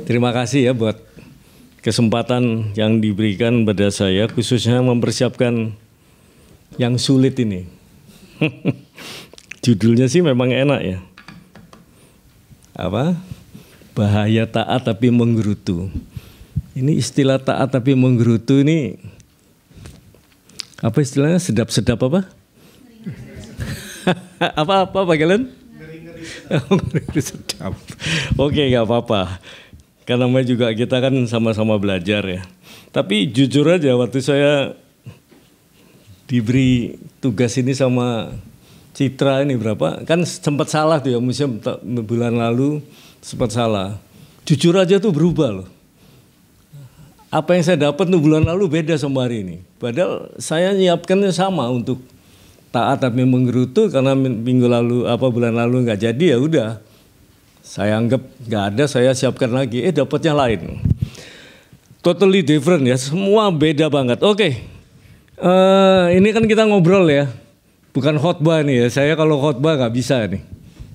Terima kasih ya buat kesempatan yang diberikan pada saya, khususnya mempersiapkan yang sulit ini. Judulnya sih memang enak ya. Apa? Bahaya taat tapi menggerutu. Ini istilah taat tapi menggerutu ini apa istilahnya? Sedap-sedap apa? Apa Pak Galen? Ngeri-ngeri sedap. Oke, nggak apa-apa. Karena namanya juga kita kan sama-sama belajar ya. Tapi jujur aja waktu saya diberi tugas ini sama Citra ini berapa, kan sempat salah tuh ya, museum bulan lalu sempat salah. Jujur aja tuh berubah loh. Apa yang saya dapat tuh bulan lalu beda sama hari ini. Padahal saya nyiapkannya sama untuk taat tapi menggerutu, karena minggu lalu bulan lalu nggak jadi, ya udah. Saya anggap nggak ada, saya siapkan lagi. Dapatnya lain. Totally different ya, semua beda banget. Oke. Ini kan kita ngobrol ya. Bukan khotbah nih ya, saya kalau khotbah nggak bisa nih.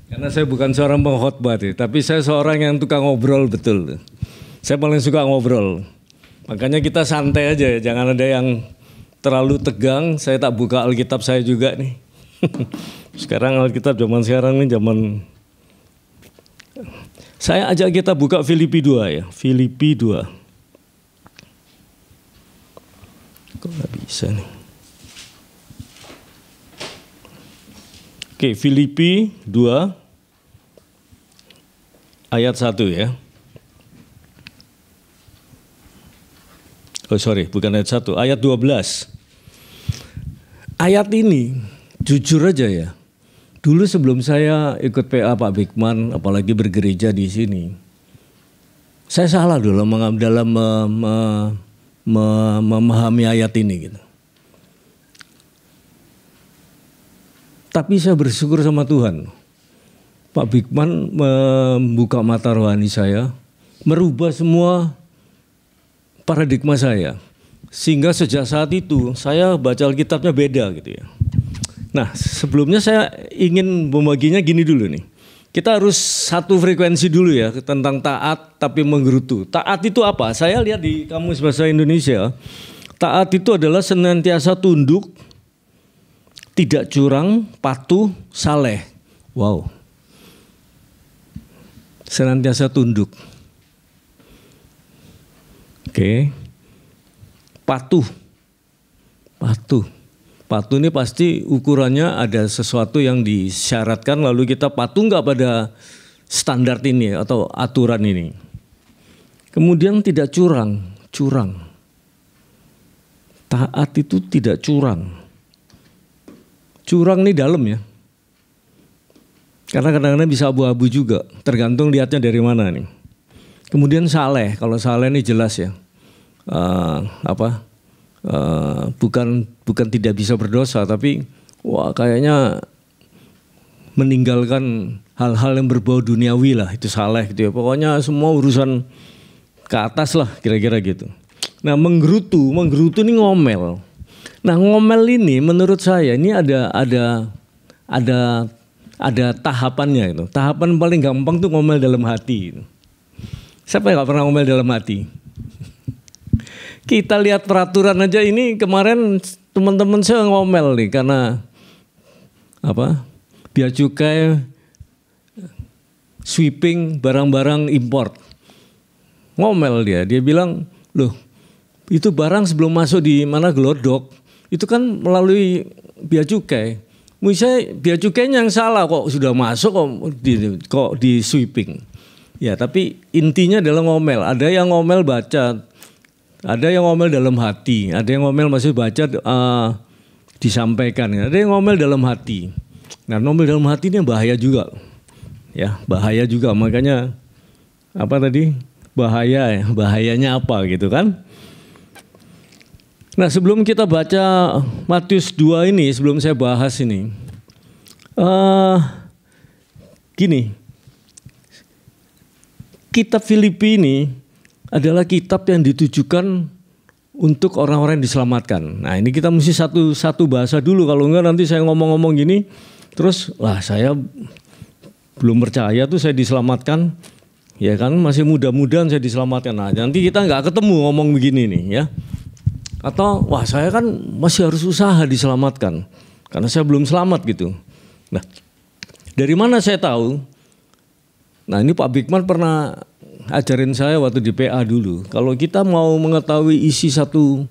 Karena saya bukan seorang pengkhotbah nih, tapi saya seorang yang tukang ngobrol betul. Saya paling suka ngobrol. Makanya kita santai aja ya, jangan ada yang terlalu tegang. Saya tak buka Alkitab saya juga nih. Sekarang Alkitab zaman sekarang nih zaman... Saya ajak kita buka Filipi 2 ya, Filipi 2. Kok nggak bisa nih? Oke, Filipi 2 ayat 1 ya. Oh sorry, bukan ayat 1, ayat 12. Ayat ini jujur aja ya. Dulu sebelum saya ikut PA Pak Bigman, apalagi bergereja di sini, saya salah dulu dalam memahami ayat ini gitu. Tapi saya bersyukur sama Tuhan. Pak Bigman membuka mata rohani saya, merubah semua paradigma saya. Sehingga sejak saat itu saya baca Alkitabnya beda gitu ya. Nah sebelumnya saya ingin membaginya gini dulu nih. Kita harus satu frekuensi dulu ya tentang taat tapi menggerutu. Taat itu apa? Saya lihat di Kamus Bahasa Indonesia, taat itu adalah senantiasa tunduk, tidak curang, patuh, saleh. Wow. Senantiasa tunduk. Oke. Patuh. Patuh. Patuh ini pasti ukurannya ada sesuatu yang disyaratkan, lalu kita patuh nggak pada standar ini atau aturan ini. Kemudian tidak curang. Curang. Taat itu tidak curang. Curang nih dalam ya. Karena kadang-kadang bisa abu-abu juga, tergantung lihatnya dari mana nih. Kemudian saleh, kalau saleh ini jelas ya. Bukan tidak bisa berdosa, tapi wah kayaknya meninggalkan hal-hal yang berbau duniawi lah, itu saleh gitu ya. Pokoknya semua urusan ke atas lah kira-kira gitu. Nah menggerutu ini ngomel. Nah ngomel ini menurut saya ini ada tahapannya itu. Tahapan paling gampang tuh ngomel dalam hati. Siapa yang nggak pernah ngomel dalam hati? Kita lihat peraturan aja ini kemarin teman-teman saya ngomel nih karena bea cukai sweeping barang-barang import. Ngomel dia bilang loh itu barang sebelum masuk di mana Glodok itu kan melalui bea cukai. Misalnya bea cukainya yang salah kok sudah masuk kok di sweeping. Ya tapi intinya adalah ngomel. Ada yang ngomel baca. Ada yang ngomel dalam hati, ada yang ngomel masih baca disampaikan, ada yang ngomel dalam hati. Nah ngomel dalam hati ini bahaya juga, ya bahaya juga. Makanya bahayanya apa gitu kan? Nah sebelum kita baca Matius 2 ini, sebelum saya bahas ini, gini, kitab Filipi ini adalah kitab yang ditujukan untuk orang-orang yang diselamatkan. Nah ini kita mesti satu bahasa dulu, kalau enggak nanti saya ngomong-ngomong gini, terus saya belum percaya tuh saya diselamatkan, Ya kan masih mudah-mudahan saya diselamatkan. Nah, nanti kita nggak ketemu ngomong begini nih ya. Atau wah saya kan masih harus usaha diselamatkan karena saya belum selamat gitu. Nah, dari mana saya tahu? Nah, ini Pak Bigman pernah ajarin saya waktu di PA dulu. Kalau kita mau mengetahui isi satu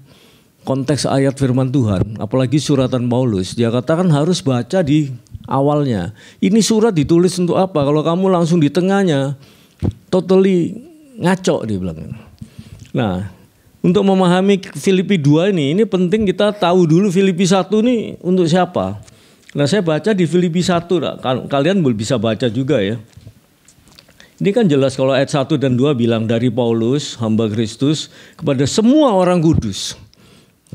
konteks ayat firman Tuhan, apalagi suratan Paulus, dia katakan harus baca di awalnya. Ini surat ditulis untuk apa? Kalau kamu langsung di tengahnya, totally ngaco dia bilang. Nah, untuk memahami Filipi 2 ini penting kita tahu dulu Filipi 1 ini untuk siapa. Nah, saya baca di Filipi 1, kalian bisa baca juga ya. Ini kan jelas kalau ayat 1 dan 2 bilang dari Paulus, hamba Kristus, kepada semua orang kudus.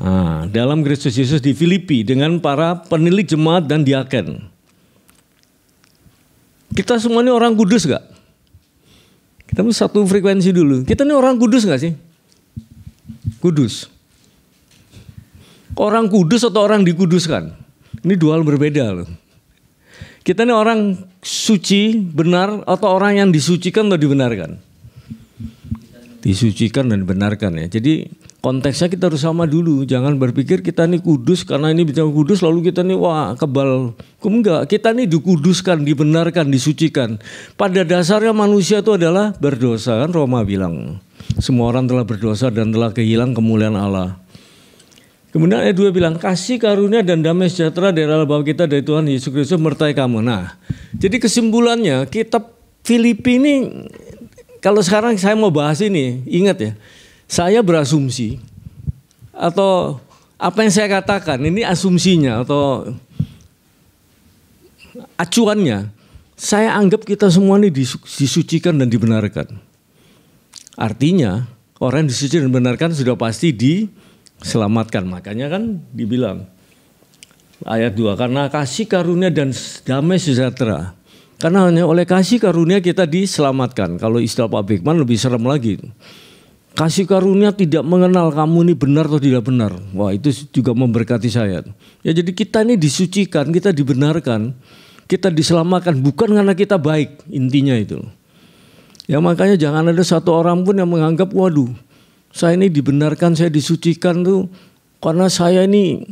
Nah, dalam Kristus Yesus di Filipi dengan para penilik jemaat dan diaken. Kita semua ini orang kudus gak? Kita satu frekuensi dulu. Kita ini orang kudus gak sih? Kudus. Orang kudus atau orang dikuduskan? Ini dua hal berbeda loh. Kita ini orang suci, benar, atau orang yang disucikan atau dibenarkan? Disucikan dan dibenarkan ya. Jadi konteksnya kita harus sama dulu. Jangan berpikir kita ini kudus karena ini bicara kudus lalu kita ini wah kebal. Enggak, kita ini dikuduskan, dibenarkan, disucikan. Pada dasarnya manusia itu adalah berdosa kan Roma bilang. Semua orang telah berdosa dan telah kehilangan kemuliaan Allah. Kemudian ayat 2 bilang kasih karunia dan damai sejahtera dari Allah Bapa kita dari Tuhan Yesus Kristus menyertai kamu. Nah, jadi kesimpulannya kitab Filipi ini kalau sekarang saya mau bahas ini, ingat ya. Saya berasumsi atau apa yang saya katakan ini asumsinya atau acuannya. Saya anggap kita semua ini disucikan dan dibenarkan. Artinya orang yang disucikan dan dibenarkan sudah pasti diselamatkan. Makanya kan dibilang ayat 2 karena kasih karunia dan damai sejahtera. Karena hanya oleh kasih karunia kita diselamatkan. Kalau istilah Pak Bigman lebih serem lagi. Kasih karunia tidak mengenal kamu ini benar atau tidak benar. Wah itu juga memberkati saya. Ya jadi kita ini disucikan, kita dibenarkan, kita diselamatkan bukan karena kita baik intinya itu. Ya makanya jangan ada satu orang pun yang menganggap waduh saya ini dibenarkan, saya disucikan tuh karena saya ini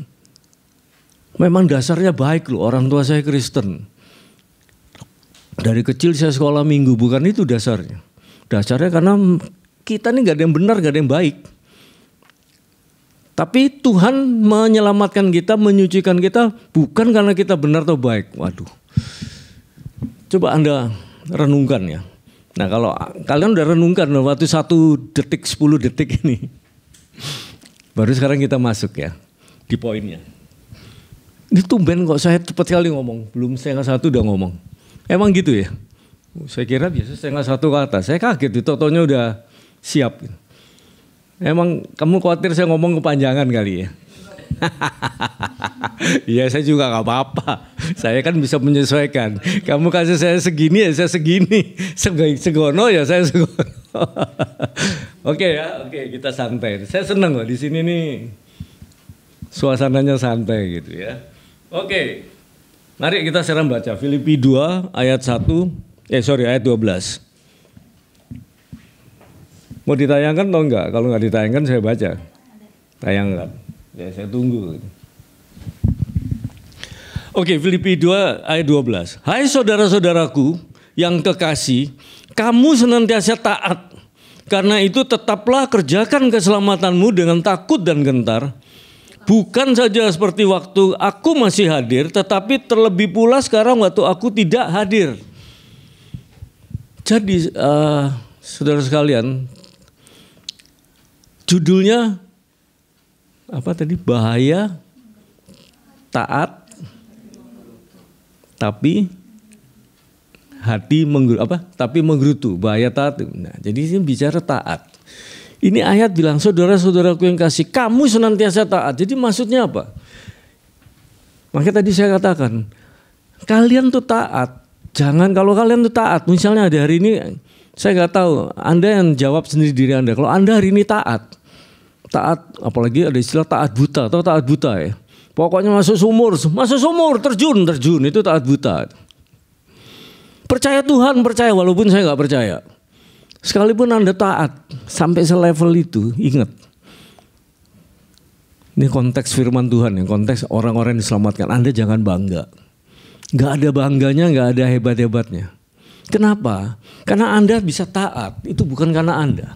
memang dasarnya baik loh, orang tua saya Kristen. Dari kecil saya sekolah minggu, bukan itu dasarnya. Dasarnya karena kita ini gak ada yang benar, gak ada yang baik. Tapi Tuhan menyelamatkan kita, menyucikan kita bukan karena kita benar atau baik. Waduh. Coba Anda renungkan ya. Nah kalau kalian udah renungkan waktu 1 detik, 10 detik ini. Baru sekarang kita masuk ya di poinnya. Ini tumben kok saya cepat sekali ngomong. Belum 1:30 udah ngomong. Emang gitu ya? Saya kira biasa 1:30 ke atas. Saya kaget di totonya udah siap. Emang kamu khawatir saya ngomong kepanjangan kali ya? Iya saya juga gak apa-apa. Saya kan bisa menyesuaikan. Kamu kasih saya segini ya saya segini. Segono ya saya segono. Oke ya, oke kita santai. Saya senang loh di sini nih suasananya santai gitu ya. Oke, mari kita sekarang baca Filipi 2 ayat 12. Mau ditayangkan atau enggak? Kalau enggak ditayangkan saya baca. Tayangkan. Ya saya tunggu. Oke, Filipi 2 ayat 12. Hai saudara-saudaraku yang kekasih, kamu senantiasa taat. Karena itu tetaplah kerjakan keselamatanmu dengan takut dan gentar. Bukan saja seperti waktu aku masih hadir, tetapi terlebih pula sekarang waktu aku tidak hadir. Jadi saudara sekalian, judulnya apa tadi? Bahaya taat tapi hati tapi menggerutu. Bahaya taat. Nah, jadi ini bicara taat. Ini ayat bilang saudara-saudaraku yang kasih, kamu senantiasa taat. Jadi maksudnya apa? Makanya tadi saya katakan, kalian tuh taat. Jangan kalau kalian tuh taat. Misalnya ada hari ini, saya nggak tahu. Anda yang jawab sendiri diri Anda. Kalau Anda hari ini taat, apalagi ada istilah taat buta atau taat buta ya. Pokoknya masuk sumur, terjun itu taat buta. Percaya Tuhan, percaya walaupun saya nggak percaya. Sekalipun Anda taat sampai selevel itu, ingat. Ini konteks firman Tuhan ya, konteks orang-orang yang diselamatkan. Anda jangan bangga. Gak ada bangganya, gak ada hebat-hebatnya. Kenapa? Karena Anda bisa taat, itu bukan karena Anda.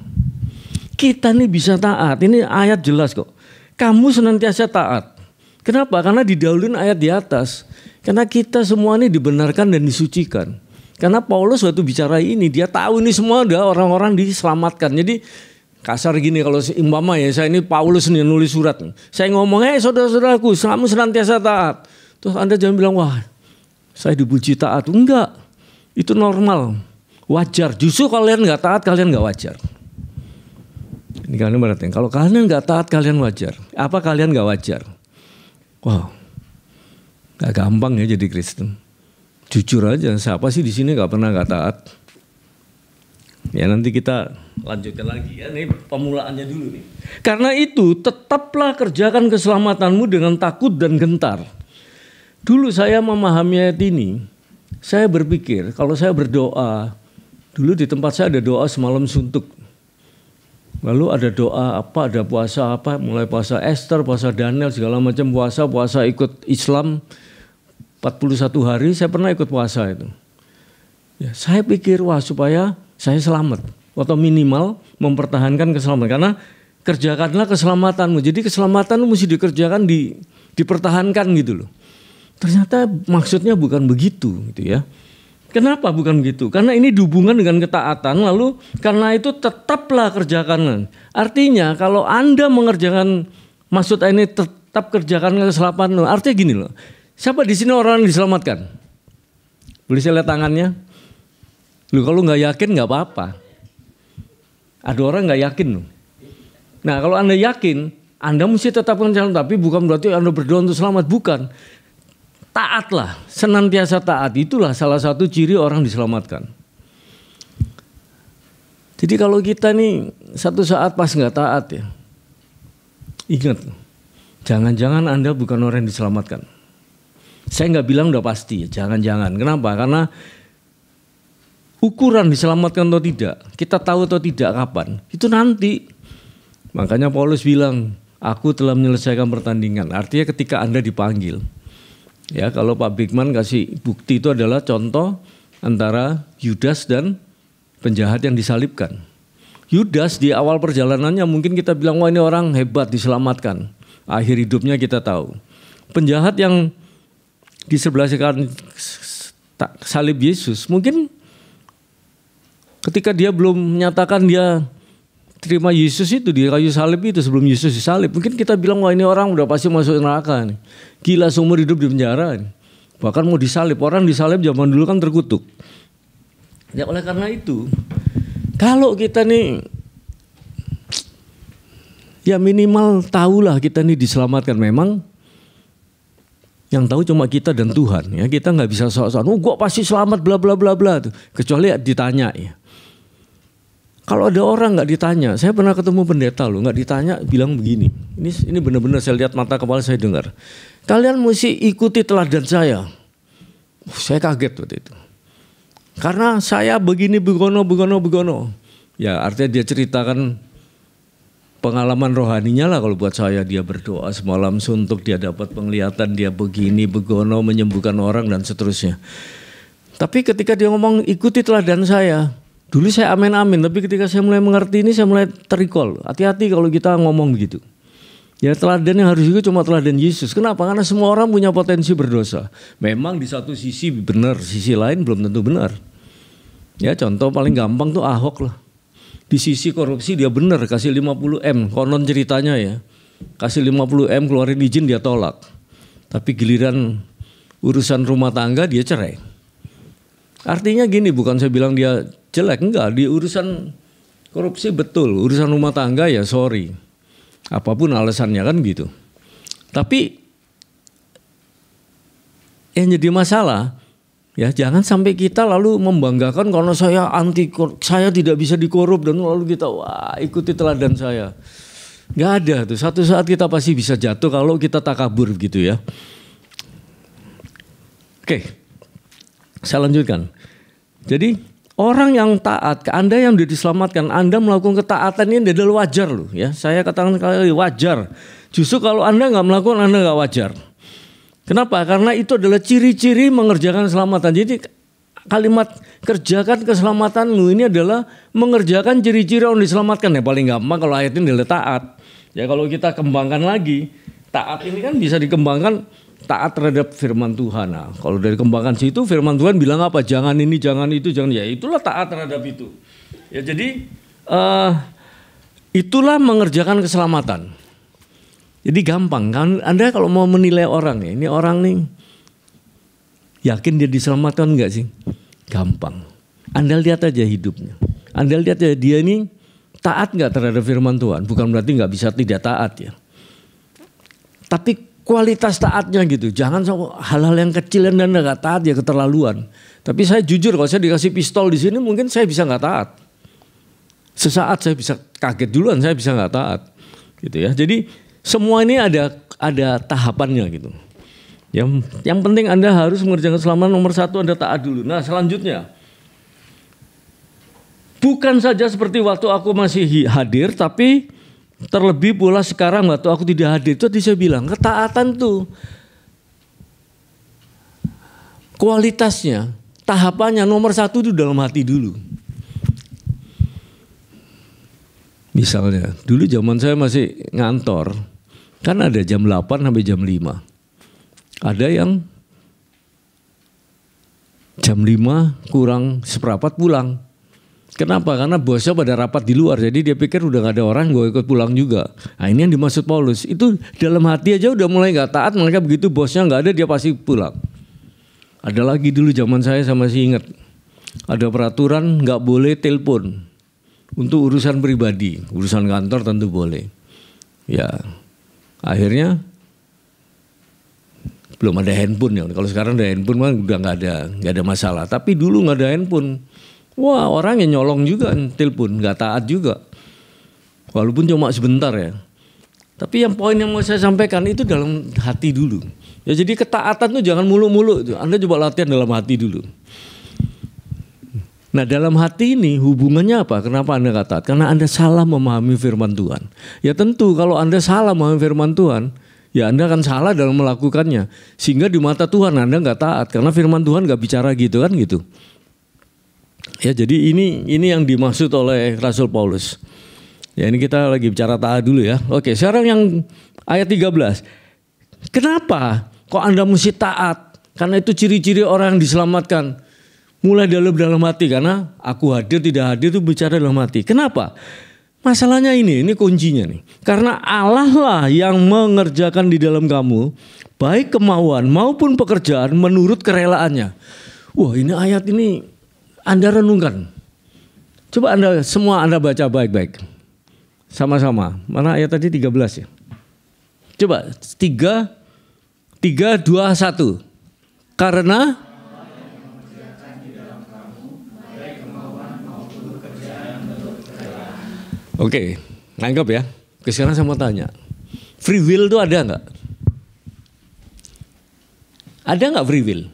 Kita nih bisa taat, ini ayat jelas kok. Kamu senantiasa taat. Kenapa? Karena didahuluin ayat di atas. Karena kita semua ini dibenarkan dan disucikan. Karena Paulus waktu bicara ini, dia tahu ini semua udah orang-orang diselamatkan. Jadi kasar gini kalau umpama ya, saya ini Paulus nih nulis surat. Saya ngomong, saudara-saudaraku, kamu senantiasa taat. Terus Anda jangan bilang, wah saya dipuji taat. Enggak, itu normal, wajar. Justru kalian gak taat, kalian gak wajar. Ini kalian berarti, kalau kalian gak taat, kalian wajar. Apa kalian gak wajar? Wow, gak gampang ya jadi Kristen. Jujur aja, siapa sih di sini gak pernah gak taat? Ya nanti kita lanjutkan lagi ya, ini pemulaannya dulu nih. Karena itu tetaplah kerjakan keselamatanmu dengan takut dan gentar. Dulu saya memahami ayat ini, saya berpikir kalau saya berdoa, dulu di tempat saya ada doa semalam suntuk. Lalu ada doa apa, ada puasa apa, mulai puasa Esther, puasa Daniel, segala macam puasa ikut Islam 41 hari, saya pernah ikut puasa itu. Ya, saya pikir wah supaya saya selamat atau minimal mempertahankan keselamatan. Karena kerjakanlah keselamatanmu. Jadi keselamatan mesti dikerjakan, dipertahankan gitu loh. Ternyata maksudnya bukan begitu gitu ya. Kenapa bukan begitu? Karena ini dihubungkan dengan ketaatan, lalu karena itu tetaplah kerjakan. Artinya kalau Anda mengerjakan, maksud ini tetap kerjakan keselamatan, artinya gini loh. Siapa di sini orang yang diselamatkan? Boleh saya lihat tangannya? Loh kalau nggak yakin nggak apa-apa. Ada orang nggak yakin loh. Nah kalau Anda yakin, Anda mesti tetap menjalankan, tapi bukan berarti Anda berdoa untuk selamat, bukan. Taatlah, senantiasa taat. Itulah salah satu ciri orang diselamatkan. Jadi kalau kita nih satu saat pas nggak taat ya, ingat, jangan-jangan Anda bukan orang yang diselamatkan. Saya nggak bilang udah pasti, jangan-jangan. Kenapa? Karena ukuran diselamatkan atau tidak, kita tahu atau tidak kapan, itu nanti. Makanya Paulus bilang, aku telah menyelesaikan pertandingan. Artinya ketika Anda dipanggil. Ya, kalau Pak Bigman kasih bukti itu adalah contoh antara Yudas dan penjahat yang disalibkan. Yudas di awal perjalanannya mungkin kita bilang wah ini orang hebat diselamatkan. Akhir hidupnya kita tahu. Penjahat yang di sebelah kanan salib Yesus mungkin ketika dia belum menyatakan dia terima Yesus itu di kayu salib itu, sebelum Yesus disalib, mungkin kita bilang wah ini orang udah pasti masuk neraka nih. Gila seumur hidup di penjara nih. Bahkan mau disalib, orang disalib zaman dulu kan terkutuk. Ya oleh karena itu, kalau kita nih ya minimal tahulah kita nih diselamatkan. Memang yang tahu cuma kita dan Tuhan ya. Kita nggak bisa sok-sokan, oh gua pasti selamat bla bla bla bla, kecuali ditanya ya. Kalau ada orang nggak ditanya, saya pernah ketemu pendeta loh, nggak ditanya bilang begini, ini benar-benar saya lihat mata kepala saya dengar, kalian mesti ikuti teladan saya. Saya kaget waktu itu, karena saya begini begono. Ya artinya dia ceritakan pengalaman rohaninya lah kalau buat saya, dia berdoa semalam suntuk, dia dapat penglihatan, dia begini begono, menyembuhkan orang dan seterusnya. Tapi ketika dia ngomong ikuti teladan saya, dulu saya amin, tapi ketika saya mulai mengerti ini saya mulai terrecall. Hati-hati kalau kita ngomong begitu. Ya teladan yang harus juga cuma teladan Yesus. Kenapa? Karena semua orang punya potensi berdosa. Memang di satu sisi benar, sisi lain belum tentu benar. Ya contoh paling gampang tuh Ahok lah. Di sisi korupsi dia benar, kasih 50M. Konon ceritanya ya. Kasih 50M keluarin izin dia tolak. Tapi giliran urusan rumah tangga dia cerai. Artinya gini, bukan saya bilang dia jelek, enggak, di urusan korupsi betul, urusan rumah tangga ya sorry, apapun alasannya kan gitu. Tapi yang jadi masalah ya jangan sampai kita lalu membanggakan karena saya tidak bisa dikorup dan lalu kita wah ikuti teladan saya. Nggak ada tuh, satu saat kita pasti bisa jatuh kalau kita takabur gitu ya. Oke, saya lanjutkan. Jadi orang yang taat, Anda yang sudah diselamatkan, Anda melakukan ketaatan ini adalah wajar loh ya. Saya katakan kali wajar. Justru kalau Anda nggak melakukan, Anda nggak wajar. Kenapa? Karena itu adalah ciri-ciri mengerjakan keselamatan. Jadi kalimat kerjakan keselamatanmu ini adalah mengerjakan ciri-ciri orang diselamatkan. Ya paling gampang kalau ayat ini adalah taat. Ya kalau kita kembangkan lagi, taat ini kan bisa dikembangkan taat terhadap firman Tuhan. Nah, kalau dari kembangkan situ firman Tuhan bilang apa? Jangan ini, jangan itu, jangan, ya itulah taat terhadap itu. Ya jadi itulah mengerjakan keselamatan. Jadi gampang kan? Anda kalau mau menilai orang ya, ini orang nih yakin dia diselamatkan enggak sih? Gampang. Anda lihat aja hidupnya. Anda lihat aja dia ini taat enggak terhadap firman Tuhan? Bukan berarti enggak bisa tidak taat ya. Tapi kualitas taatnya gitu. Jangan hal-hal yang kecil dan Anda enggak taat ya keterlaluan. Tapi saya jujur kalau saya dikasih pistol di sini mungkin saya bisa enggak taat. Sesaat saya bisa kaget duluan, saya bisa enggak taat. Gitu ya. Jadi semua ini ada tahapannya gitu. Yang penting Anda harus mengerjakan keselamatan nomor 1 Anda taat dulu. Nah selanjutnya, bukan saja seperti waktu aku masih hadir, tapi terlebih pula sekarang waktu aku tidak hadir. Itu tadi saya bilang ketaatan tuh kualitasnya, tahapannya nomor 1 itu dalam hati dulu. Misalnya dulu zaman saya masih ngantor, kan ada jam 8 sampai jam 5. Ada yang jam 5 kurang seperempat pulang. Kenapa? Karena bosnya pada rapat di luar. Jadi dia pikir udah gak ada orang, gue ikut pulang juga. Nah ini yang dimaksud Paulus. Itu dalam hati aja udah mulai gak taat. Mereka begitu bosnya gak ada dia pasti pulang. Ada lagi dulu zaman saya masih ingat. Ada peraturan gak boleh telepon. Untuk urusan pribadi. Urusan kantor tentu boleh. Ya akhirnya belum ada handphone ya. Kalau sekarang ada handphone mah udah nggak ada masalah. Tapi dulu nggak ada handphone. Wah orang yang nyolong juga telepon, nggak taat juga. Walaupun cuma sebentar ya. Tapi yang poin yang mau saya sampaikan itu dalam hati dulu. Ya jadi ketaatan tuh jangan mulu-mulu. Anda coba latihan dalam hati dulu. Nah dalam hati ini hubungannya apa? Kenapa Anda nggak taat? Karena Anda salah memahami firman Tuhan. Ya tentu kalau Anda salah memahami firman Tuhan, ya Anda akan salah dalam melakukannya. Sehingga di mata Tuhan Anda nggak taat. Karena firman Tuhan nggak bicara gitu kan gitu. Ya jadi ini yang dimaksud oleh Rasul Paulus. Ya ini kita lagi bicara taat dulu ya. Oke sekarang yang ayat 13. Kenapa kok Anda mesti taat? Karena itu ciri-ciri orang yang diselamatkan. Mulai dalam hati, karena aku hadir tidak hadir itu bicara dalam hati. Kenapa? Masalahnya ini kuncinya nih. Karena Allah lah yang mengerjakan di dalam kamu baik kemauan maupun pekerjaan menurut kerelaannya. Wah ini ayat ini Anda renungkan. Coba semua Anda baca baik-baik. Sama-sama. Mana ayat tadi 13 ya? Coba 3, 2, 1. Karena Oke, nangkep ya. Sekarang saya mau tanya, free will itu ada nggak? Ada nggak free will?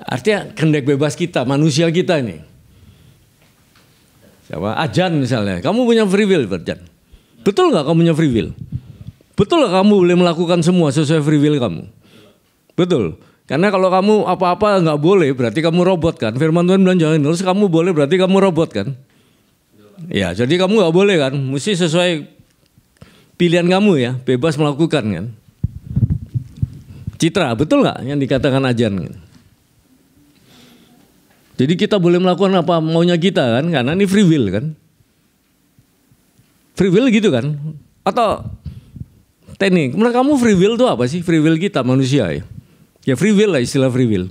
Artinya kehendak bebas kita, manusia kita ini. Siapa? Ajan misalnya, kamu punya free will, Ajan. Betul nggak kamu punya free will? Betul nggak kamu boleh melakukan semua sesuai free will kamu? Betul. Karena kalau kamu apa-apa nggak boleh, berarti kamu robot kan. Firman Tuhan bilang jangan, terus kamu boleh, berarti kamu robot kan. Ya, jadi kamu nggak boleh kan, mesti sesuai pilihan kamu ya, bebas melakukan kan. Citra, betul nggak yang dikatakan Ajan? Jadi kita boleh melakukan apa maunya kita kan, karena ini free will kan. Free will gitu kan? Atau teknik, menurut kamu free will itu apa sih? Free will kita manusia ya? Ya free will lah istilah free will.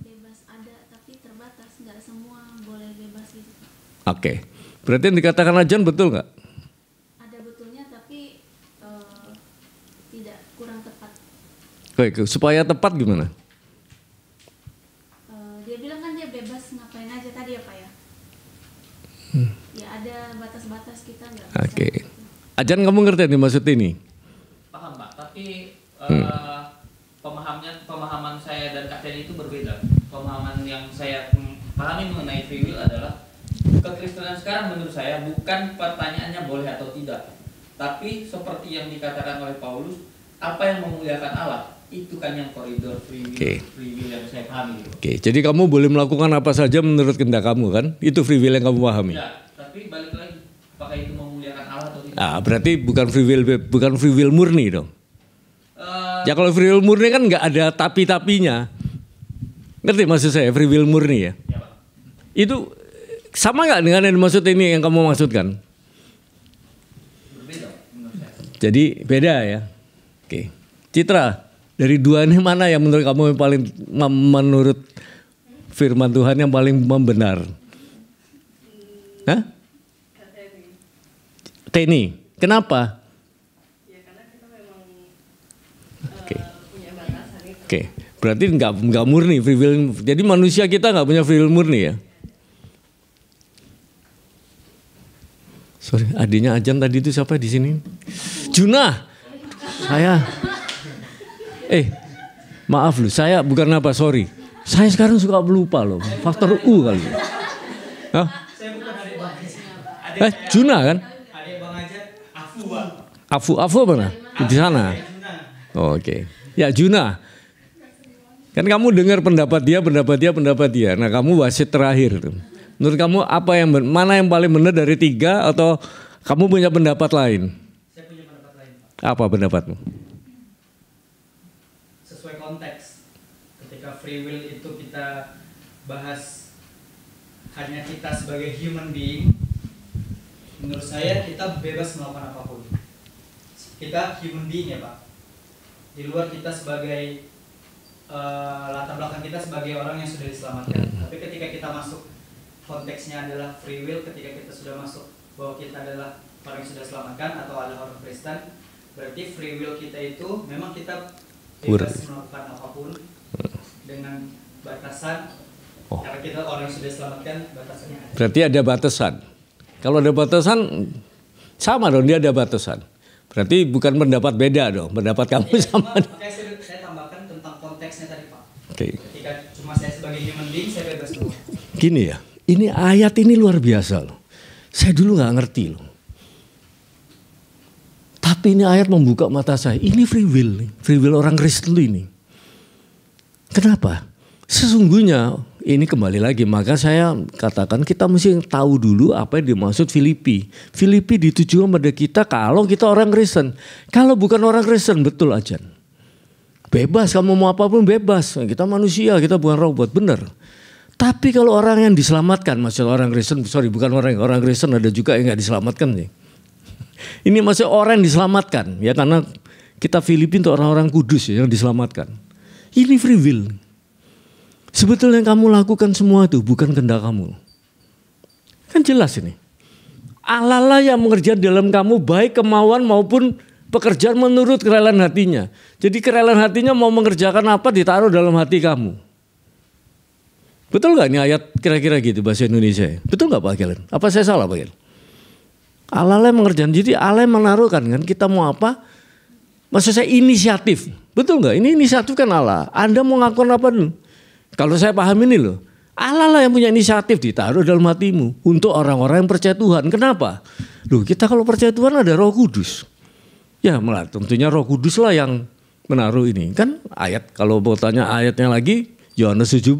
Bebas ada, tapi terbatas, nggak semua boleh bebas gitu. Oke. Berarti yang dikatakan Ajan betul nggak? Ada betulnya tapi tidak kurang tepat. Oke, supaya tepat gimana? Dia bilang kan dia bebas ngapain aja tadi ya Pak ya? Ya ada batas-batas kita nggak. Oke. Ajan kamu ngerti yang dimaksud ini? Paham Pak, tapi pemahaman saya dan Kak Teni itu berbeda. Pemahaman yang saya pahami mengenai free will adalah kekristenan sekarang menurut saya bukan pertanyaannya boleh atau tidak, tapi seperti yang dikatakan oleh Paulus, apa yang memuliakan Allah itu kan yang koridor free will, free will yang saya pahami. Oke, jadi kamu boleh melakukan apa saja menurut kehendak kamu kan? Itu free will yang kamu pahami. Ya, tapi balik lagi, apakah itu memuliakan Allah atau tidak? Ah, berarti bukan free will murni dong. Ya kalau free will murni kan nggak ada tapi-tapinya. Ngerti maksud saya free will murni ya? Ya, Pak. Itu sama nggak dengan yang dimaksud ini yang kamu maksudkan? Berbeda menurut saya. Jadi beda ya. Oke. Citra, dari dua ini mana yang menurut kamu yang paling menurut firman Tuhan yang paling membenar? Hah? Teni. Kenapa? Ya karena kita memang Oke. punya batasan itu. Oke. Berarti nggak murni free will. Jadi manusia kita nggak punya free will murni ya? Sorry, adiknya Ajan tadi itu siapa di sini? Junah. Saya. Maaf loh, saya bukan apa, sorry. Saya sekarang suka lupa loh. Faktor U kali. Hah? Saya bukan adik Bang Ajat. Junah kan? Adik Bang Ajat, Afu Bang. Afu mana? Di sana. Oh, oke. Ya Junah. Kan kamu dengar pendapat dia. Nah kamu wasit terakhir tuh. Menurut kamu apa yang mana yang paling benar dari tiga atau kamu punya pendapat lain? Saya punya pendapat lain, Pak. Apa pendapatmu? Sesuai konteks. Ketika free will itu kita bahas hanya kita sebagai human being, menurut saya kita bebas melakukan apapun. Kita human being ya Pak. Di luar kita sebagai latar belakang kita sebagai orang yang sudah diselamatkan. Tapi ketika kita masuk konteksnya adalah free will, ketika kita sudah masuk bahwa kita adalah orang yang sudah diselamatkan atau adalah orang Kristen, berarti free will kita itu memang kita bebas melakukan apapun dengan batasan. Karena kita orang yang sudah diselamatkan, batasannya ada. Berarti ada batasan. Kalau ada batasan sama dong, dia ada batasan. Berarti bukan pendapat beda dong, pendapat kamu sama. Makanya saya tambahkan tentang konteksnya tadi Pak. Oke. Ketika cuma saya sebagai human being, saya bebas dulu. Gini ya, ini ayat ini luar biasa loh. Saya dulu nggak ngerti loh. Tapi ini ayat membuka mata saya. Ini free will orang Kristen ini. Kenapa? Sesungguhnya ini kembali lagi, maka saya katakan kita mesti tahu dulu apa yang dimaksud Filipi. Filipi ditujukan pada kita kalau kita orang Kristen. Kalau bukan orang Kristen, betul aja. Bebas, kamu mau apapun bebas. Kita manusia, kita bukan robot, benar. Tapi kalau orang yang diselamatkan, maksud orang Kristen, sorry bukan orang Kristen ada juga yang nggak diselamatkan sih. Ini maksud orang yang diselamatkan, ya karena kita Filipi untuk orang-orang kudus ya, yang diselamatkan. Ini free will. Sebetulnya yang kamu lakukan semua itu bukan kehendak kamu. Kan jelas ini. Allah lah yang mengerjakan dalam kamu baik kemauan maupun pekerjaan menurut kerelaan hatinya. Jadi kerelaan hatinya mau mengerjakan apa ditaruh dalam hati kamu. Betul gak ini ayat kira-kira gitu bahasa Indonesia? Betul gak Pak Gelen? Apa saya salah Pak Gelen? Allah lah yang mengerjakan. Jadi Allah yang menaruhkan kan kita mau apa? Maksud saya inisiatif. Betul gak? Ini inisiatif kan Allah. Anda mau ngakuin apa dulu? Kalau saya paham ini loh, Allah lah yang punya inisiatif ditaruh dalam hatimu untuk orang-orang yang percaya Tuhan. Kenapa? Loh kita kalau percaya Tuhan ada Roh Kudus. Ya malah tentunya Roh Kudus lah yang menaruh ini. Kan ayat kalau mau tanya ayatnya lagi Yohanes 17.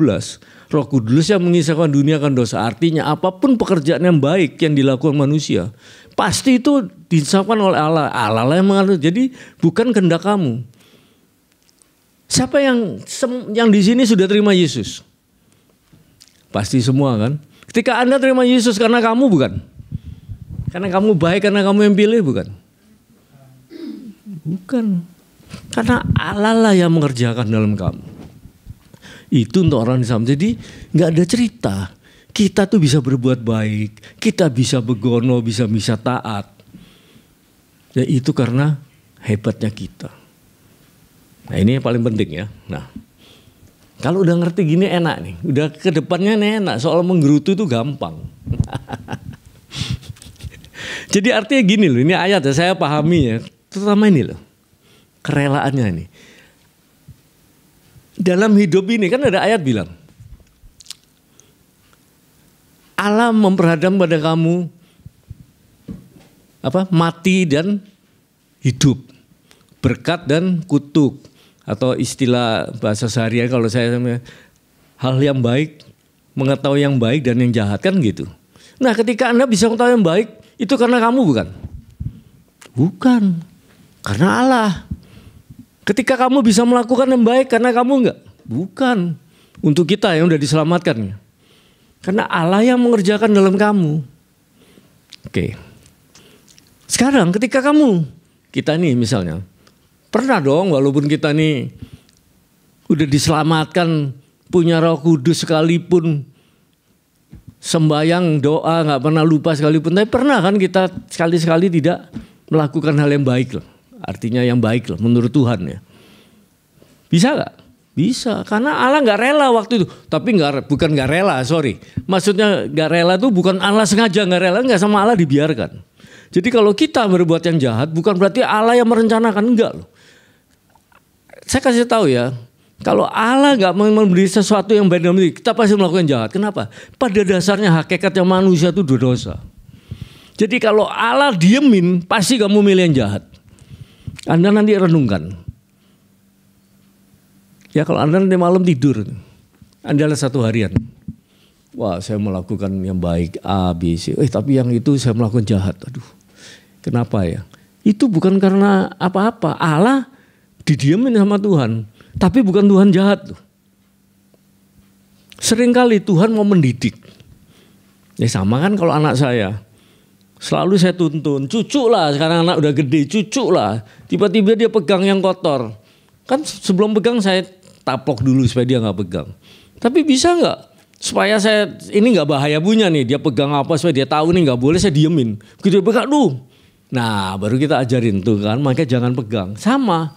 Roh Kudus yang mengisahkan dunia akan dosa. Artinya apapun pekerjaan yang baik yang dilakukan manusia pasti itu disahkan oleh Allah. Allah lah yang mengatur. Jadi bukan kehendak kamu. Siapa yang di sini sudah terima Yesus? Pasti semua kan? Ketika Anda terima Yesus karena kamu bukan? Karena kamu baik, karena kamu yang pilih bukan? Bukan. Karena Allah lah yang mengerjakan dalam kamu. Itu untuk orang Islam. Jadi nggak ada cerita. Kita tuh bisa berbuat baik, kita bisa begono, bisa taat. Ya itu karena hebatnya kita. Nah ini yang paling penting ya. Nah kalau udah ngerti gini enak nih. Udah ke depannya enak. Soal menggerutu itu gampang. Jadi artinya gini loh. Ini ayat ya saya pahami ya. Terutama ini loh. Kerelaannya ini. Dalam hidup ini kan ada ayat bilang. Allah memperhadapkan pada kamu mati dan hidup, berkat dan kutuk, atau istilah bahasa sehari-hari kalau saya hal yang baik, mengetahui yang baik dan yang jahat, kan gitu. Nah, ketika Anda bisa mengetahui yang baik, itu karena kamu bukan? Bukan, karena Allah. Ketika kamu bisa melakukan yang baik karena kamu enggak? Bukan, untuk kita yang udah diselamatkan. Karena Allah yang mengerjakan dalam kamu. Oke. Sekarang ketika kita nih misalnya, pernah dong walaupun kita nih udah diselamatkan, punya Roh Kudus sekalipun, sembayang doa nggak pernah lupa sekalipun, tapi pernah kan kita sekali-sekali tidak melakukan hal yang baik loh. Artinya yang baik loh menurut Tuhan ya. Bisa nggak? Bisa, karena Allah nggak rela waktu itu. Tapi bukan nggak rela, sorry. Maksudnya nggak rela itu bukan Allah sengaja nggak rela, nggak, sama Allah dibiarkan. Jadi kalau kita berbuat yang jahat, bukan berarti Allah yang merencanakan, enggak loh. Saya kasih tahu ya, kalau Allah nggak memberi sesuatu yang baik dalam diri, kita pasti melakukan jahat. Kenapa? Pada dasarnya hakikatnya manusia itu dosa. Jadi kalau Allah diemin, pasti kamu milih yang jahat. Anda nanti renungkan. Ya kalau Anda nanti malam tidur, Anda lihat satu harian. Wah, saya melakukan yang baik A, B, C. Tapi yang itu saya melakukan jahat. Aduh, kenapa ya? Itu bukan karena apa-apa. Allah didiemin sama Tuhan. Tapi bukan Tuhan jahat. Seringkali Tuhan mau mendidik. Ya sama kan kalau anak saya. Selalu saya tuntun. Cucu lah, sekarang anak udah gede. Cucu lah. Tiba-tiba dia pegang yang kotor. Kan sebelum pegang saya taplok dulu supaya dia nggak pegang. Tapi bisa nggak supaya saya ini nggak bahaya punya nih, dia pegang apa supaya dia tahu nih nggak boleh, saya diemin. Begitu dia pegang, nah baru kita ajarin tuh kan, makanya jangan pegang. Sama,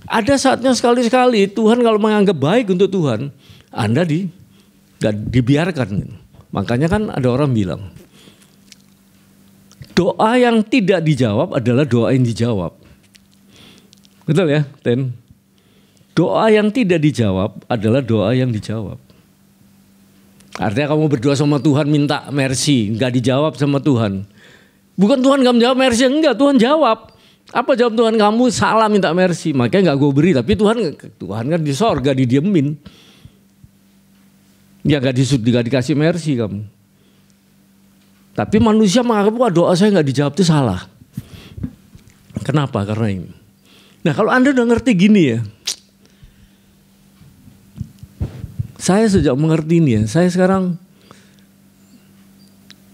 ada saatnya sekali-sekali Tuhan kalau menganggap baik untuk Tuhan, Anda nggak dibiarkan. Makanya kan ada orang bilang, doa yang tidak dijawab adalah doa yang dijawab. Betul ya, Ten? Doa yang tidak dijawab adalah doa yang dijawab. Artinya kamu berdoa sama Tuhan minta mercy, nggak dijawab sama Tuhan. Bukan Tuhan nggak menjawab mercy, enggak, Tuhan jawab. Apa jawab Tuhan? Kamu salah minta mercy, makanya nggak gue beri. Tapi Tuhan kan di sorga didiemin. Ya nggak dikasih mercy kamu. Tapi manusia menganggap wah doa saya nggak dijawab itu salah. Kenapa? Karena ini. Nah kalau Anda udah ngerti gini ya. Saya sejak mengerti ini ya, saya sekarang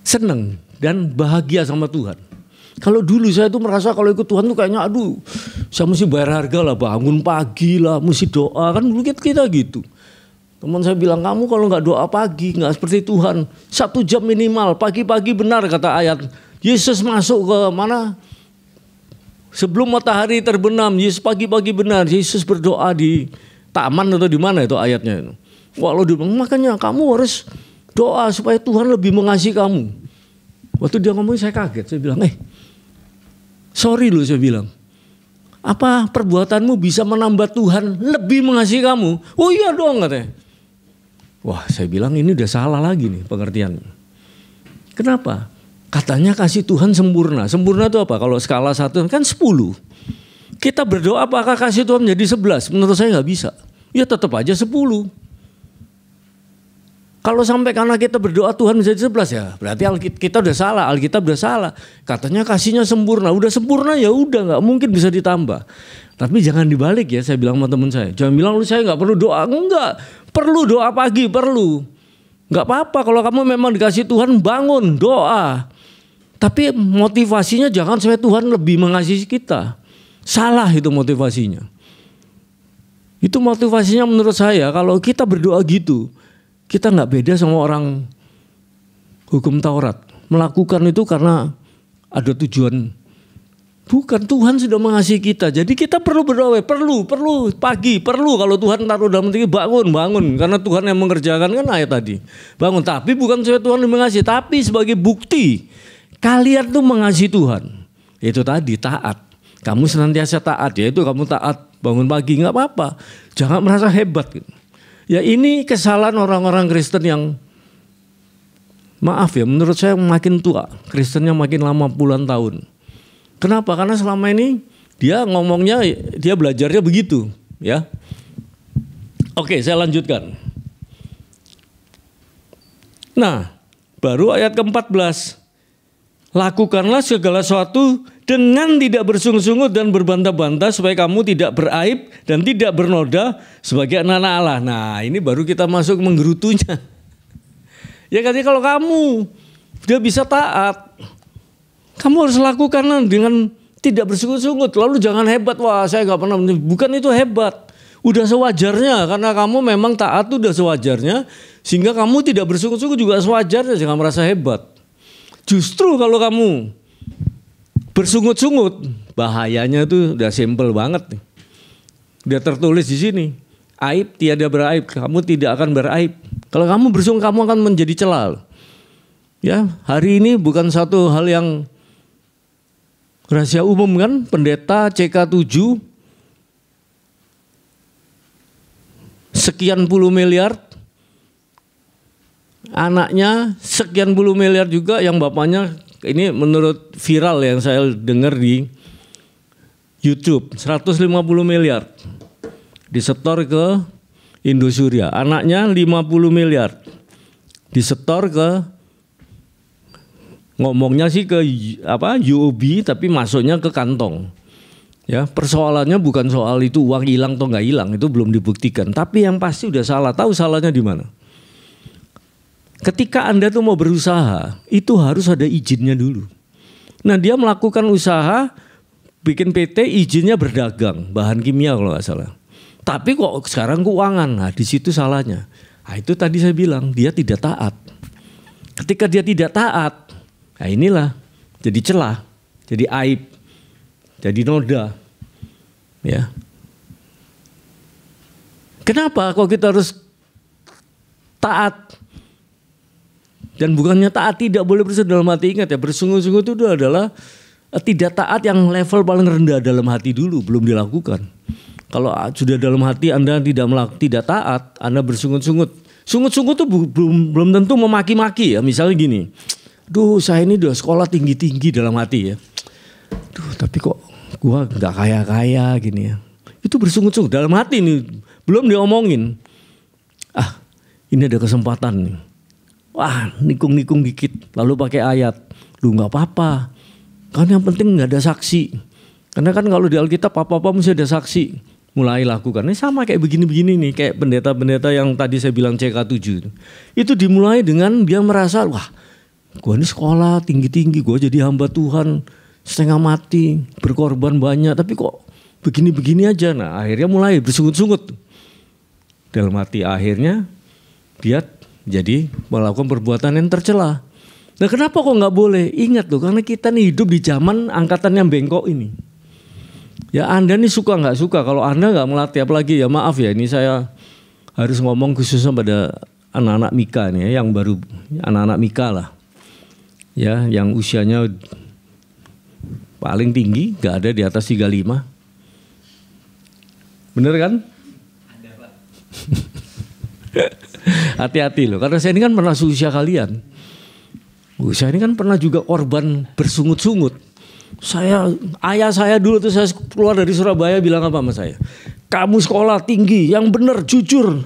senang dan bahagia sama Tuhan. Kalau dulu saya tuh merasa kalau ikut Tuhan tuh kayaknya aduh, saya mesti bayar harga lah, bangun pagi lah, mesti doa, kan dulu kita gitu. Teman saya bilang, kamu kalau nggak doa pagi, nggak seperti Tuhan, 1 jam minimal, pagi-pagi benar kata ayat. Yesus masuk ke mana? Sebelum matahari terbenam, Yesus pagi-pagi benar, Yesus berdoa di taman atau di mana itu ayatnya itu. Walau dia bilang, makanya kamu harus doa supaya Tuhan lebih mengasihi kamu. Waktu dia ngomong saya kaget, saya bilang, sorry loh saya bilang. Apa perbuatanmu bisa menambah Tuhan lebih mengasihi kamu? Oh iya dong katanya. Wah saya bilang ini udah salah lagi nih pengertiannya. Kenapa? Katanya kasih Tuhan sempurna. Sempurna itu apa? Kalau skala 1 kan 10. Kita berdoa apakah kasih Tuhan menjadi 11? Menurut saya nggak bisa. Ya tetap aja 10. Kalau sampai karena kita berdoa Tuhan menjadi 11 ya berarti kita udah salah, Alkitab udah salah. Katanya kasihnya sempurna, udah sempurna ya udah nggak mungkin bisa ditambah. Tapi jangan dibalik ya, saya bilang sama teman saya. Jangan bilang lu saya nggak perlu doa, enggak. Perlu doa pagi, perlu. Nggak apa-apa kalau kamu memang dikasih Tuhan bangun doa. Tapi motivasinya jangan supaya Tuhan lebih mengasihi kita. Salah itu motivasinya. Itu motivasinya menurut saya kalau kita berdoa gitu. Kita nggak beda sama orang hukum Taurat. Melakukan itu karena ada tujuan. Bukan, Tuhan sudah mengasihi kita. Jadi kita perlu berdoa. Perlu pagi. Perlu kalau Tuhan taruh dalam hati bangun. Karena Tuhan yang mengerjakan kan ayat tadi. Bangun. Tapi bukan supaya Tuhan yang mengasihi. Tapi sebagai bukti. Kalian tuh mengasihi Tuhan. Itu tadi taat. Kamu senantiasa taat. Yaitu kamu taat bangun pagi. Nggak apa-apa. Jangan merasa hebat gitu. Ya ini kesalahan orang-orang Kristen yang Maaf ya, menurut saya makin tua, Kristennya makin lama puluhan tahun. Kenapa? Karena selama ini dia ngomongnya, dia belajarnya begitu, ya. Oke, saya lanjutkan. Nah, baru ayat ke-14. Lakukanlah segala sesuatu dengan tidak bersungut-sungut dan berbantah-bantah supaya kamu tidak beraib dan tidak bernoda sebagai anak-anak Allah. Nah, ini baru kita masuk menggerutunya. Ya katanya kalau kamu sudah bisa taat, kamu harus lakukan dengan tidak bersungut-sungut. Lalu jangan hebat, wah saya gak pernah. Bukan itu hebat. Udah sewajarnya, karena kamu memang taat itu udah sewajarnya. Sehingga kamu tidak bersungut-sungut juga sewajarnya, jangan merasa hebat. Justru kalau kamu bersungut-sungut, bahayanya itu udah simpel banget. Udah tertulis di sini. Aib tiada beraib, kamu tidak akan beraib. Kalau kamu bersungut, kamu akan menjadi celal. Ya, hari ini bukan satu hal yang rahasia umum kan, pendeta CK7 sekian puluh miliar, anaknya sekian puluh miliar juga, yang bapaknya ini menurut viral yang saya dengar di YouTube 150 miliar disetor ke Indosuria, anaknya 50 miliar disetor ke, ngomongnya sih ke UOB tapi masuknya ke kantong. Ya, persoalannya bukan soal itu uang hilang atau nggak hilang, itu belum dibuktikan. Tapi yang pasti udah salah. Tahu salahnya di mana? Ketika Anda tuh mau berusaha, itu harus ada izinnya dulu. Nah, dia melakukan usaha, bikin PT, izinnya berdagang, bahan kimia kalau nggak salah. Tapi kok sekarang keuangan, nah di situ salahnya. Nah, itu tadi saya bilang dia tidak taat. Ketika dia tidak taat, nah inilah jadi celah, jadi aib, jadi noda. Ya. Kenapa kok kita harus taat? Dan bukannya taat tidak boleh bersungut dalam hati, ingat ya, bersungut-sungut itu adalah tidak taat yang level paling rendah dalam hati dulu, belum dilakukan. Kalau sudah dalam hati Anda tidak taat, Anda bersungut-sungut. Sungut-sungut itu belum tentu memaki-maki ya. Misalnya gini, duh saya ini udah sekolah tinggi-tinggi dalam hati ya. Duh tapi kok gua nggak kaya-kaya gini ya. Itu bersungut-sungut dalam hati nih, belum diomongin. Ah ini ada kesempatan nih. Wah nikung-nikung dikit, lalu pakai ayat. Duh nggak apa-apa, kan yang penting nggak ada saksi. Karena kan kalau di Alkitab apa-apa mesti ada saksi. Mulai lakukan. Ini sama kayak begini-begini nih, kayak pendeta-pendeta yang tadi saya bilang CK7. Itu dimulai dengan dia merasa, wah gue ini sekolah tinggi-tinggi, gue jadi hamba Tuhan setengah mati, berkorban banyak, tapi kok begini-begini aja. Nah akhirnya mulai bersungut-sungut. Dalam hati akhirnya dia jadi melakukan perbuatan yang tercela. Nah kenapa kok gak boleh? Ingat loh, karena kita nih hidup di zaman angkatan yang bengkok ini. Ya Anda nih suka nggak suka, kalau Anda nggak melatih, apalagi ya maaf ya, ini saya harus ngomong khususnya pada anak-anak Mika nih ya, yang baru anak-anak Mika lah, ya yang usianya paling tinggi nggak ada di atas 35, bener kan? Ada Pak. Hati-hati loh, karena saya ini kan pernah seusia kalian, saya ini kan pernah juga korban bersungut-sungut. Ayah saya dulu tuh saya keluar dari Surabaya bilang apa sama saya? Kamu sekolah tinggi, yang benar, jujur,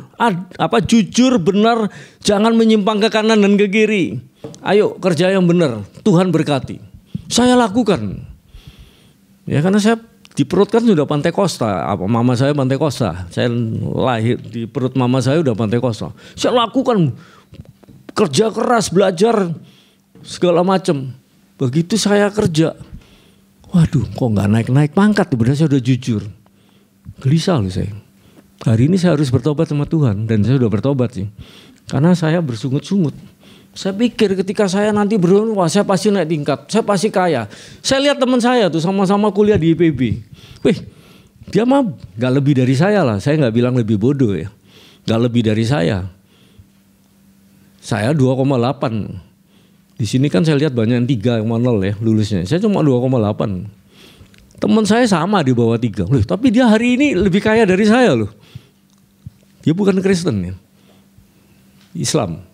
jujur, benar, jangan menyimpang ke kanan dan ke kiri. Ayo kerja yang benar, Tuhan berkati. Saya lakukan. Ya karena saya di perut kan sudah Pantai Costa, mama saya Pantai Costa. Saya lahir di perut mama saya udah Pantai Costa. Saya lakukan kerja keras, belajar segala macam. Begitu saya kerja, waduh kok gak naik-naik pangkat, berarti saya udah jujur. Gelisah loh saya. Hari ini saya harus bertobat sama Tuhan, dan saya udah bertobat sih. Karena saya bersungut-sungut. Saya pikir ketika saya nanti wah saya pasti naik tingkat, saya pasti kaya. Saya lihat teman saya tuh sama-sama kuliah di IPB. Wih, dia mah gak lebih dari saya lah. Saya gak bilang lebih bodoh ya. Gak lebih dari saya. Saya 2,8. Di sini kan saya lihat banyak yang 3,0 ya lulusnya. Saya cuma 2,8. Teman saya sama di bawah 3. Loh, tapi dia hari ini lebih kaya dari saya loh. Dia bukan Kristen ya. Islam.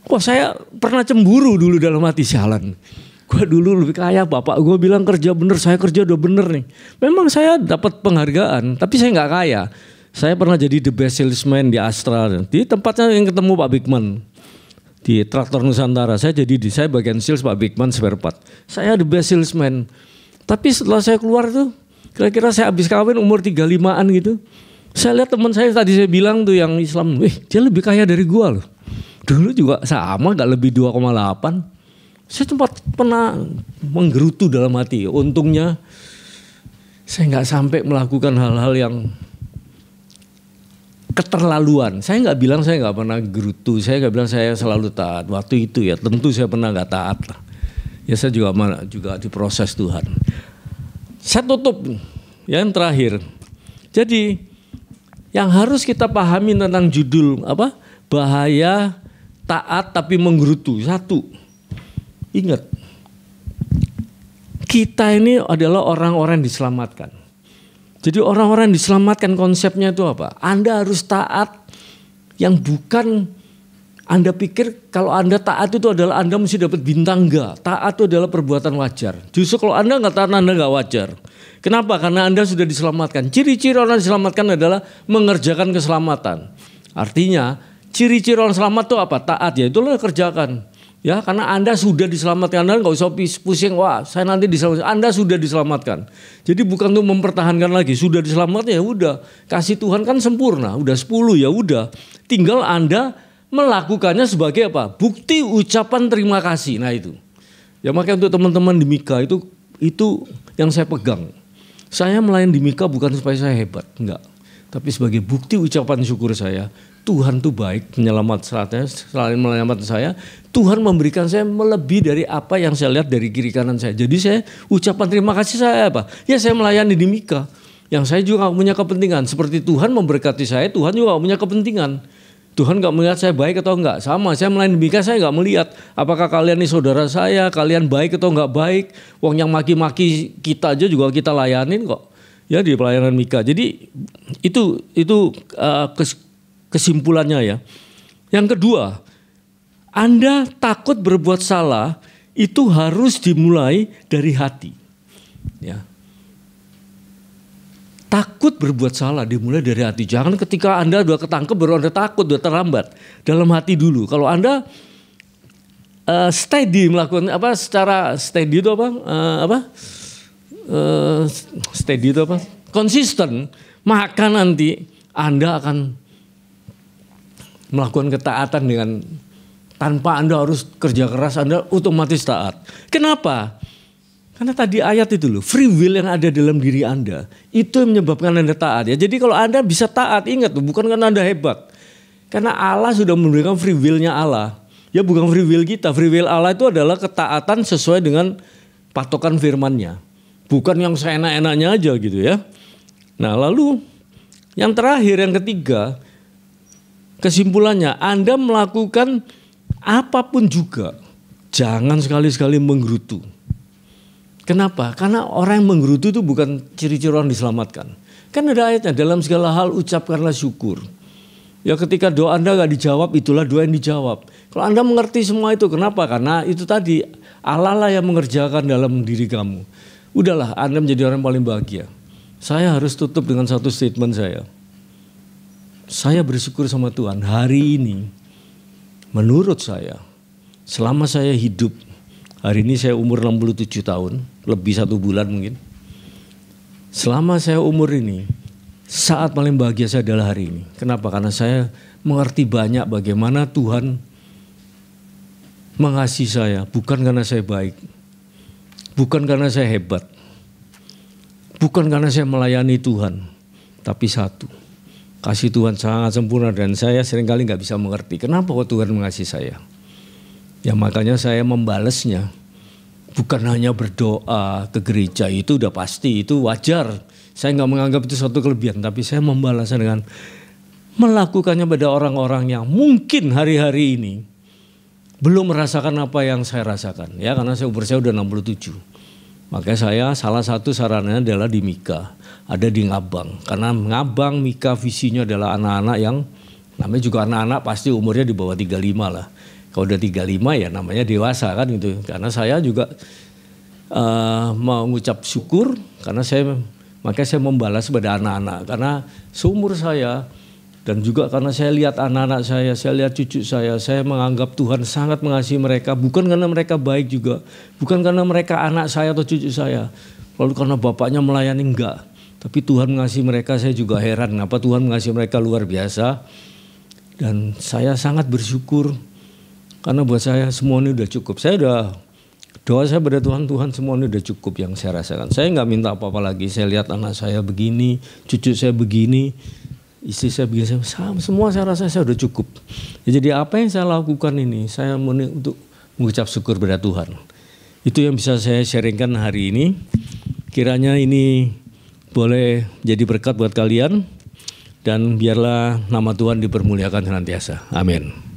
Wah, saya pernah cemburu dulu dalam hati, sialan. Gue dulu lebih kaya, bapak gue bilang kerja bener, saya kerja udah bener nih. Memang saya dapat penghargaan, tapi saya nggak kaya. Saya pernah jadi the best salesman di Astra, di tempatnya yang ketemu Pak Bigman. Di Traktor Nusantara, saya bagian sales Pak Bigman spare part. Saya the best salesman. Tapi setelah saya keluar tuh, kira-kira saya habis kawin umur 35-an gitu. Saya lihat teman saya tadi saya bilang tuh yang Islam, dia lebih kaya dari gua loh. Dulu juga sama, gak lebih 2,8. Saya sempat pernah menggerutu dalam hati. Untungnya saya nggak sampai melakukan hal-hal yang keterlaluan. Saya nggak bilang saya nggak pernah gerutu, saya nggak bilang saya selalu taat. Waktu itu ya tentu saya pernah nggak taat lah. Ya saya juga diproses Tuhan. Saya tutup yang terakhir. Jadi yang harus kita pahami tentang judul apa? Bahaya taat tapi menggerutu. Satu, ingat kita ini adalah orang-orang yang diselamatkan. Jadi orang-orang yang diselamatkan konsepnya itu apa? Anda harus taat yang bukan Anda pikir kalau Anda taat itu adalah Anda mesti dapat bintang, enggak. Taat itu adalah perbuatan wajar. Justru kalau Anda nggak taat Anda nggak wajar. Kenapa? Karena Anda sudah diselamatkan. Ciri-ciri orang diselamatkan adalah mengerjakan keselamatan. Artinya ciri-ciri orang selamat itu apa? Taat, ya itulah kerjakan. Ya, karena Anda sudah diselamatkan, Anda nggak usah pusing, wah saya nanti diselamatkan. Anda sudah diselamatkan. Jadi bukan untuk mempertahankan lagi, sudah diselamatkan ya udah. Kasih Tuhan kan sempurna, udah 10 ya udah. Tinggal Anda melakukannya sebagai apa? Bukti ucapan terima kasih. Nah itu. Ya makanya untuk teman-teman di Mika itu yang saya pegang. Saya melayani di Mika bukan supaya saya hebat, enggak. Tapi sebagai bukti ucapan syukur saya. Tuhan tuh baik selain menyelamatkan saya, Tuhan memberikan saya melebihi dari apa yang saya lihat dari kiri kanan saya. Jadi saya ucapan terima kasih saya apa? Ya saya melayani di Mika. Yang saya juga punya kepentingan. Seperti Tuhan memberkati saya, Tuhan juga punya kepentingan. Tuhan gak melihat saya baik atau enggak. Sama, saya melayani di Mika, saya gak melihat apakah kalian ini saudara saya, kalian baik atau enggak baik. Wong yang maki-maki kita aja juga kita layanin kok. Ya di pelayanan Mika. Jadi itu kesimpulannya ya. Yang kedua, Anda takut berbuat salah itu harus dimulai dari hati. Ya. Takut berbuat salah dimulai dari hati. Jangan ketika Anda udah ketangkep baru Anda takut, udah terlambat. Dalam hati dulu. Kalau Anda steady melakukan apa secara steady itu steady itu apa? Konsisten, maka nanti Anda akan melakukan ketaatan dengan tanpa Anda harus kerja keras, Anda otomatis taat. Kenapa? Karena tadi ayat itu loh, free will yang ada dalam diri Anda itu yang menyebabkan Anda taat ya. Jadi kalau Anda bisa taat, ingat loh, bukan karena Anda hebat. Karena Allah sudah memberikan free will-nya Allah. Ya bukan free will kita, free will Allah itu adalah ketaatan sesuai dengan patokan firman-Nya. Bukan yang seenak-enaknya aja gitu ya. Nah lalu yang terakhir, yang ketiga, kesimpulannya, Anda melakukan apapun juga, jangan sekali-sekali menggerutu. Kenapa? Karena orang yang menggerutu itu bukan ciri-ciri orang diselamatkan. Kan ada ayatnya, dalam segala hal ucapkanlah syukur. Ya ketika doa Anda gak dijawab, itulah doa yang dijawab. Kalau Anda mengerti semua itu, kenapa? Karena itu tadi, Allah lah yang mengerjakan dalam diri kamu. Udahlah, Anda menjadi orang yang paling bahagia. Saya harus tutup dengan satu statement saya. Saya bersyukur sama Tuhan hari ini, menurut saya, selama saya hidup, hari ini saya umur 67 tahun, lebih 1 bulan mungkin. Selama saya umur ini, saat paling bahagia saya adalah hari ini. Kenapa? Karena saya mengerti banyak bagaimana Tuhan mengasihi saya, bukan karena saya baik, bukan karena saya hebat, bukan karena saya melayani Tuhan, tapi satu. Kasih Tuhan sangat sempurna dan saya seringkali gak bisa mengerti. Kenapa kok Tuhan mengasihi saya? Ya makanya saya membalasnya. Bukan hanya berdoa ke gereja, itu udah pasti, itu wajar. Saya gak menganggap itu suatu kelebihan. Tapi saya membalasnya dengan melakukannya pada orang-orang yang mungkin hari-hari ini belum merasakan apa yang saya rasakan. Ya karena umur saya udah 67. Makanya saya salah satu sarannya adalah di Mika. Ada di Ngabang, karena Ngabang Mika visinya adalah anak-anak yang namanya juga anak-anak pasti umurnya di bawah 35 lah. Kalau udah 35 ya namanya dewasa kan gitu. Karena saya juga mau ngucap syukur karena makanya saya membalas pada anak-anak. Karena seumur saya dan juga karena saya lihat anak-anak saya lihat cucu saya menganggap Tuhan sangat mengasihi mereka. Bukan karena mereka baik juga, bukan karena mereka anak saya atau cucu saya. Lalu karena bapaknya melayani, enggak. Tapi Tuhan mengasihi mereka, saya juga heran kenapa Tuhan mengasihi mereka luar biasa. Dan saya sangat bersyukur. Karena buat saya semua ini udah cukup. Saya udah doa saya pada Tuhan, Tuhan semua ini udah cukup yang saya rasakan. Saya nggak minta apa-apa lagi. Saya lihat anak saya begini, cucu saya begini, istri saya begini, semua saya rasa saya udah cukup. Ya, jadi apa yang saya lakukan ini, saya untuk mengucap syukur pada Tuhan. Itu yang bisa saya sharingkan hari ini. Kiranya ini boleh jadi berkat buat kalian dan biarlah nama Tuhan dipermuliakan senantiasa. Amin.